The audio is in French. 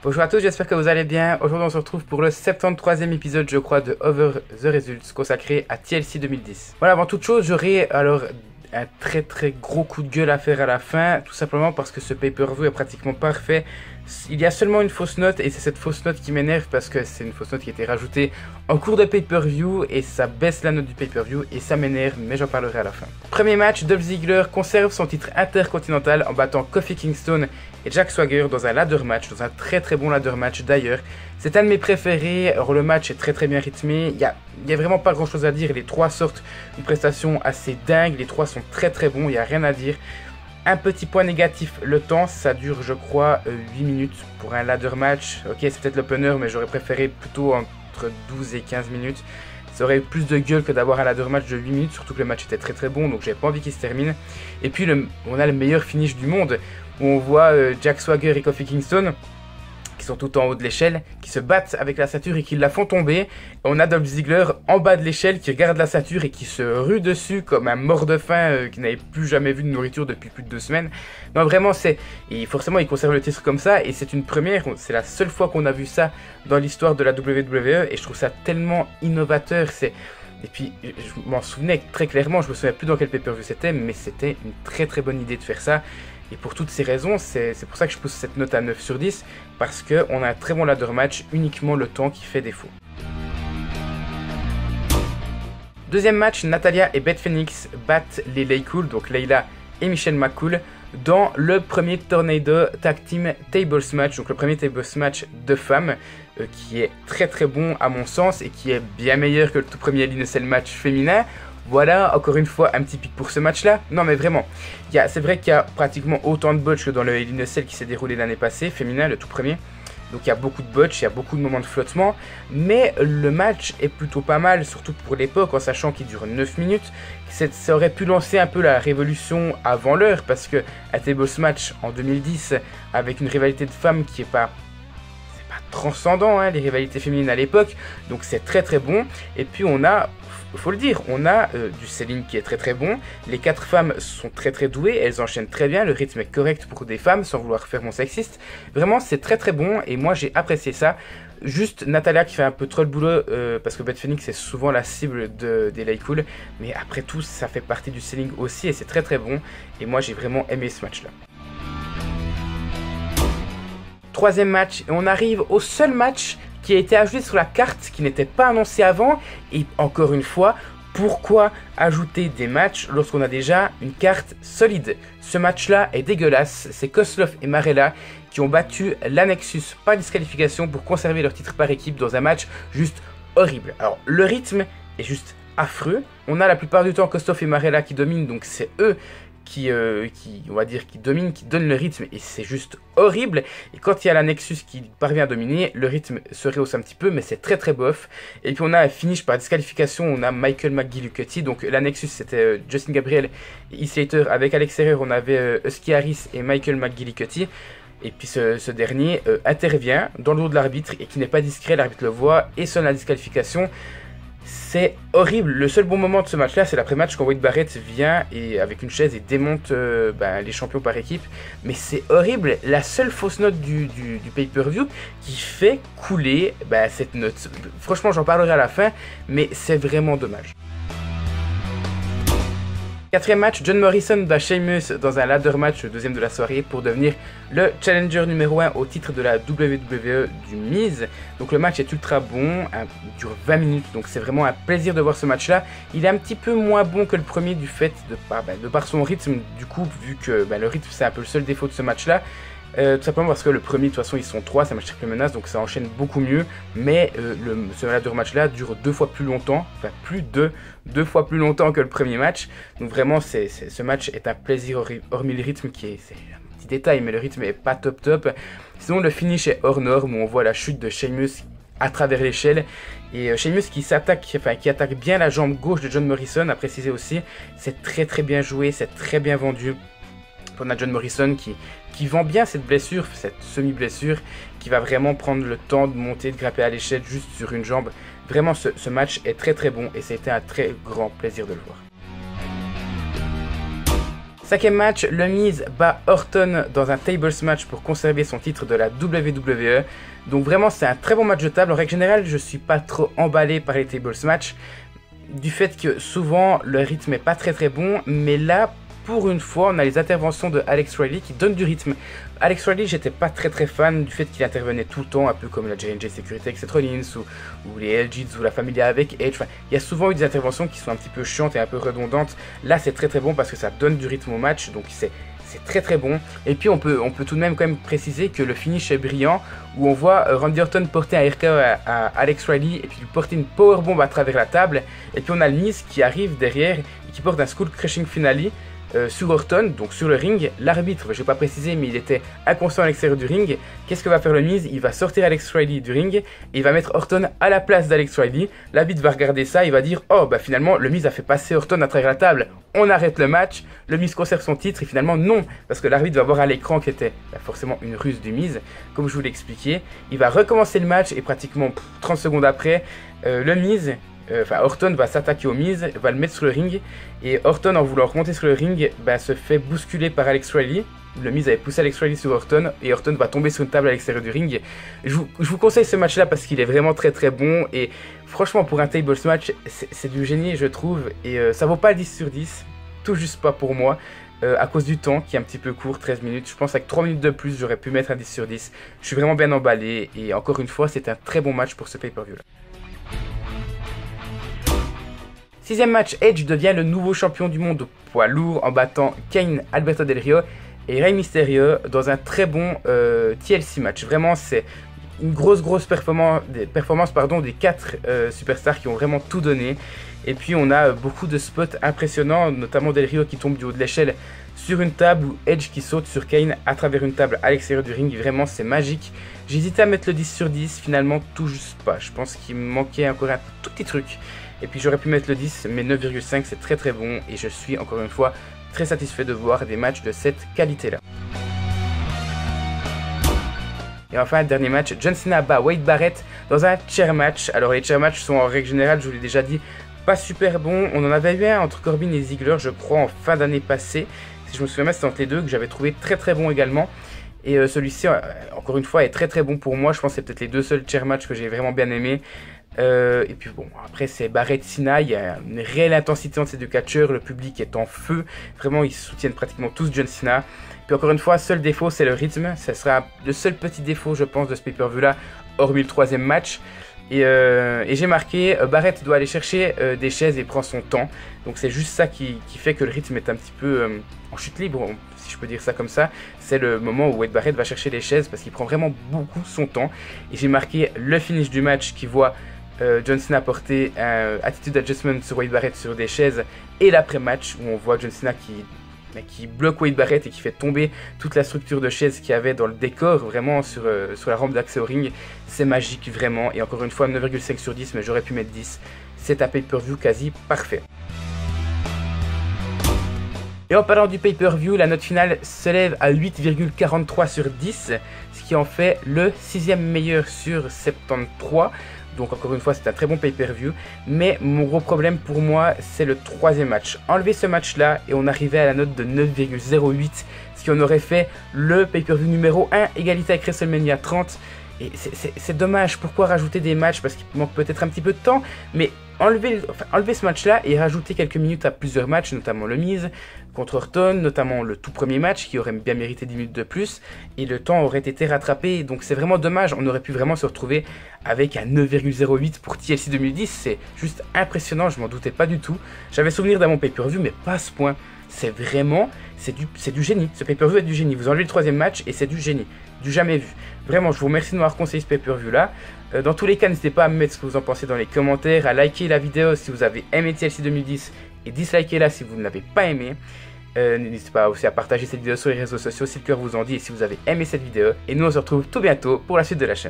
Bonjour à tous, j'espère que vous allez bien. Aujourd'hui on se retrouve pour le 73e épisode je crois de Over the Results consacré à TLC 2010. Voilà, avant toute chose j'aurai alors un très gros coup de gueule à faire à la fin, tout simplement parce que ce pay-per-view est pratiquement parfait. Il y a seulement une fausse note et c'est cette fausse note qui m'énerve parce que c'est une fausse note qui a été rajoutée en cours de pay-per-view et ça baisse la note du pay-per-view et ça m'énerve, mais j'en parlerai à la fin. Premier match, Dolph Ziggler conserve son titre intercontinental en battant Kofi Kingston et Jack Swagger dans un ladder match, dans un très bon ladder match d'ailleurs. C'est un de mes préférés, alors le match est très bien rythmé, il y a vraiment pas grand chose à dire, les trois sortent une prestation assez dingue, les trois sont très bons, il n'y a rien à dire. Un petit point négatif, le temps, ça dure je crois 8 minutes pour un ladder match. Ok, c'est peut-être l'opener, mais j'aurais préféré plutôt entre 12 et 15 minutes. Ça aurait eu plus de gueule que d'avoir un ladder match de 8 minutes, surtout que le match était très bon, donc j'avais pas envie qu'il se termine. Et puis on a le meilleur finish du monde, où on voit Jack Swagger et Kofi Kingston, qui sont tout en haut de l'échelle, qui se battent avec la ceinture et qui la font tomber. Et on a Dolph Ziggler en bas de l'échelle qui regarde la ceinture et qui se rue dessus comme un mort de faim qui n'avait plus jamais vu de nourriture depuis plus de 2 semaines. Non, vraiment, et forcément, il conserve le titre comme ça et c'est une première. C'est la seule fois qu'on a vu ça dans l'histoire de la WWE et je trouve ça tellement innovateur. Et puis, je m'en souvenais très clairement, je me souviens plus dans quel pay-per-view c'était, mais c'était une très bonne idée de faire ça. Et pour toutes ces raisons, c'est pour ça que je pousse cette note à 9 sur 10, parce qu'on a un très bon ladder match, uniquement le temps qui fait défaut. Deuxième match, Natalya et Beth Phoenix battent les Laycool, donc Layla et Michelle McCool, dans le premier Tornado Tag Team Tables Match, donc le premier Tables Match de femmes, qui est très bon à mon sens, et qui est bien meilleur que le tout premier Hell in a Cell match féminin. Voilà, encore une fois, un petit pic pour ce match-là. Non, mais vraiment, c'est vrai qu'il y a pratiquement autant de botches que dans le Hell in a Cell qui s'est déroulé l'année passée, féminin, le tout premier. Donc il y a beaucoup de botches, il y a beaucoup de moments de flottement. Mais le match est plutôt pas mal, surtout pour l'époque, en sachant qu'il dure 9 minutes. Ça aurait pu lancer un peu la révolution avant l'heure, parce que un tables match en 2010, avec une rivalité de femmes qui est pas transcendant, hein, les rivalités féminines à l'époque. Donc c'est très bon. Et puis on a... faut le dire, on a du selling qui est très bon, les 4 femmes sont très douées, elles enchaînent très bien, le rythme est correct pour des femmes sans vouloir faire mon sexiste, vraiment c'est très bon et moi j'ai apprécié ça. Juste Natalya qui fait un peu trop le boulot parce que Beth Phoenix est souvent la cible des Laycool, mais après tout ça fait partie du selling aussi et c'est très bon et moi j'ai vraiment aimé ce match là. Troisième match, et on arrive au seul match qui a été ajouté sur la carte, qui n'était pas annoncé avant, et encore une fois, pourquoi ajouter des matchs lorsqu'on a déjà une carte solide? Ce match-là est dégueulasse, c'est Kozlov et Marella qui ont battu la Nexus par disqualification pour conserver leur titre par équipe dans un match juste horrible. Alors, le rythme est juste affreux, on a la plupart du temps Kozlov et Marella qui dominent, donc c'est eux qui on va dire, qui domine, qui donne le rythme et c'est juste horrible. Et quand il y a la Nexus qui parvient à dominer, le rythme se rehausse un petit peu, mais c'est très bof. Et puis on a un finish par disqualification, on a Michael McGillicuddy, donc la Nexus c'était Justin Gabriel et Heath Slater, avec à l'extérieur on avait Husky Harris et Michael McGillicuddy. Et puis ce dernier intervient dans le dos de l'arbitre et qui n'est pas discret, l'arbitre le voit et sonne la disqualification. C'est horrible. Le seul bon moment de ce match-là, c'est l'après-match quand Wade Barrett vient et avec une chaise et démonte les champions par équipe. Mais c'est horrible. La seule fausse note du pay-per-view qui fait couler cette note. Franchement, j'en parlerai à la fin, mais c'est vraiment dommage. Quatrième match, John Morrison bat Sheamus dans un ladder match, le deuxième de la soirée, pour devenir le challenger numéro 1 au titre de la WWE du Miz. Donc le match est ultra bon, il dure 20 minutes, donc c'est vraiment un plaisir de voir ce match-là. Il est un petit peu moins bon que le premier du fait de par son rythme, du coup, vu que le rythme c'est un peu le seul défaut de ce match-là. Tout simplement parce que le premier, de toute façon, ils sont 3, c'est un match triple menace, donc ça enchaîne beaucoup mieux. Mais ce ladder match-là dure 2 fois plus longtemps, enfin plus de 2 fois plus longtemps que le premier match. Donc vraiment, ce match est un plaisir, hormis le rythme c'est un petit détail, mais le rythme est pas top. Sinon, le finish est hors norme, où on voit la chute de Sheamus à travers l'échelle. Et Sheamus qui attaque bien la jambe gauche de John Morrison, à préciser aussi. C'est très bien joué, c'est très bien vendu. On a John Morrison qui vend bien cette blessure, cette semi-blessure, qui va vraiment prendre le temps de monter, de grimper à l'échelle juste sur une jambe. Vraiment, ce match est très bon et c'était un très grand plaisir de le voir. 5e match, le Miz bat Orton dans un tables match pour conserver son titre de la WWE. Donc vraiment c'est un très bon match de table. En règle générale je suis pas trop emballé par les tables match, du fait que souvent le rythme est pas très bon, mais là pour une fois on a les interventions de Alex Riley qui donnent du rythme. Alex Riley, j'étais pas très fan du fait qu'il intervenait tout le temps, un peu comme la J&J Security avec Seth Rollins ou les LGs ou la Familia avec Edge. Enfin, il y a souvent eu des interventions qui sont un petit peu chiantes et un peu redondantes. Là c'est très bon parce que ça donne du rythme au match, donc c'est très bon. Et puis on peut tout de même quand même préciser que le finish est brillant, où on voit Randy Orton porter un RKO à Alex Riley et puis lui porter une powerbomb à travers la table, et puis on a le Miz qui arrive derrière et qui porte un Skull Crushing Finale sur Orton, donc sur le ring. L'arbitre, je ne vais pas préciser, mais il était inconscient à l'extérieur du ring. Qu'est-ce que va faire le Miz? Il va sortir Alex Riley du ring et il va mettre Orton à la place d'Alex Riley. L'arbitre va regarder ça, il va dire: oh bah finalement le Miz a fait passer Orton à travers la table, on arrête le match, le Miz conserve son titre. Et finalement non, parce que l'arbitre va voir à l'écran qu'il était forcément une ruse du Miz, comme je vous l'ai expliqué. Il va recommencer le match et pratiquement 30 secondes après, le Miz, Orton va s'attaquer au Miz, va le mettre sur le ring, et Orton, en voulant remonter sur le ring, se fait bousculer par Alex Riley. Le Miz avait poussé Alex Riley sur Orton et Orton va tomber sur une table à l'extérieur du ring. Je vous conseille ce match là parce qu'il est vraiment très bon, et franchement pour un tables match c'est du génie je trouve, et ça vaut pas 10 sur 10, tout juste pas pour moi. À cause du temps qui est un petit peu court, 13 minutes, je pense qu'avec 3 minutes de plus j'aurais pu mettre un 10 sur 10. Je suis vraiment bien emballé et encore une fois c'est un très bon match pour ce pay-per-view là. 6e match, Edge devient le nouveau champion du monde poids lourd en battant Kane, Alberto Del Rio et Rey Mysterio dans un très bon TLC match. Vraiment c'est une grosse performance des 4 superstars qui ont vraiment tout donné. Et puis on a beaucoup de spots impressionnants, notamment Del Rio qui tombe du haut de l'échelle sur une table, ou Edge qui saute sur Kane à travers une table à l'extérieur du ring. Vraiment c'est magique. J'hésitais à mettre le 10 sur 10, finalement tout juste pas. Je pense qu'il me manquait encore un tout petit truc. Et puis j'aurais pu mettre le 10, mais 9,5 c'est très bon. Et je suis encore une fois très satisfait de voir des matchs de cette qualité là. Et enfin, dernier match, John Cena bat Wade Barrett dans un chair match. Alors les chair match sont en règle générale, je vous l'ai déjà dit, pas super bons. On en avait eu un entre Corbin et Ziggler, je crois, en fin d'année passée. Si je me souviens bien, c'était entre les deux que j'avais trouvé très bon également. Et celui-ci, encore une fois, est très bon pour moi. Je pense que c'est peut-être les deux seuls chair match que j'ai vraiment bien aimé. Et puis bon, après c'est Barrett-Cena, il y a une réelle intensité entre ces deux catcheurs, le public est en feu, vraiment ils soutiennent pratiquement tous John Cena. Puis encore une fois, seul défaut c'est le rythme, ça sera le seul petit défaut je pense de ce pay-per-view là, hormis le 3e match. Et j'ai marqué, Barrett doit aller chercher des chaises et prend son temps, donc c'est juste ça qui fait que le rythme est un petit peu en chute libre, si je peux dire ça comme ça. C'est le moment où Wade Barrett va chercher les chaises parce qu'il prend vraiment beaucoup son temps. Et j'ai marqué le finish du match qui voit John Cena porter un attitude adjustment sur Wade Barrett sur des chaises, et l'après-match où on voit John Cena qui bloque Wade Barrett et qui fait tomber toute la structure de chaises qu'il y avait dans le décor, vraiment sur la rampe d'accès au ring. C'est magique vraiment, et encore une fois 9,5 sur 10, mais j'aurais pu mettre 10. C'est un pay-per-view quasi parfait. Et en parlant du pay-per-view, la note finale se lève à 8,43 sur 10, ce qui en fait le 6e meilleur sur 73. Donc encore une fois c'est un très bon pay-per-view, mais mon gros problème pour moi c'est le 3e match. Enlever ce match là et on arrivait à la note de 9,08, ce qui en aurait fait le pay-per-view numéro 1, égalité avec WrestleMania 30. Et c'est dommage, pourquoi rajouter des matchs? Parce qu'il manque peut-être un petit peu de temps, mais enlever ce match là et rajouter quelques minutes à plusieurs matchs, notamment le Miz contre Orton, notamment le tout premier match qui aurait bien mérité 10 minutes de plus, et le temps aurait été rattrapé. Donc c'est vraiment dommage, on aurait pu vraiment se retrouver avec un 9,08 pour TLC 2010. C'est juste impressionnant, je m'en doutais pas du tout. J'avais souvenir d'un bon pay-per-view, mais pas à ce point. C'est vraiment, c'est du génie. Ce pay-per-view est du génie. Vous enlevez le 3e match et c'est du génie, du jamais vu. Vraiment, je vous remercie de m'avoir conseillé ce pay-per-view là. Dans tous les cas, n'hésitez pas à me mettre ce que vous en pensez dans les commentaires, à liker la vidéo si vous avez aimé TLC 2010 et dislikez-la si vous ne l'avez pas aimé. N'hésitez pas aussi à partager cette vidéo sur les réseaux sociaux si le cœur vous en dit et si vous avez aimé cette vidéo. Et nous on se retrouve tout bientôt pour la suite de la chaîne.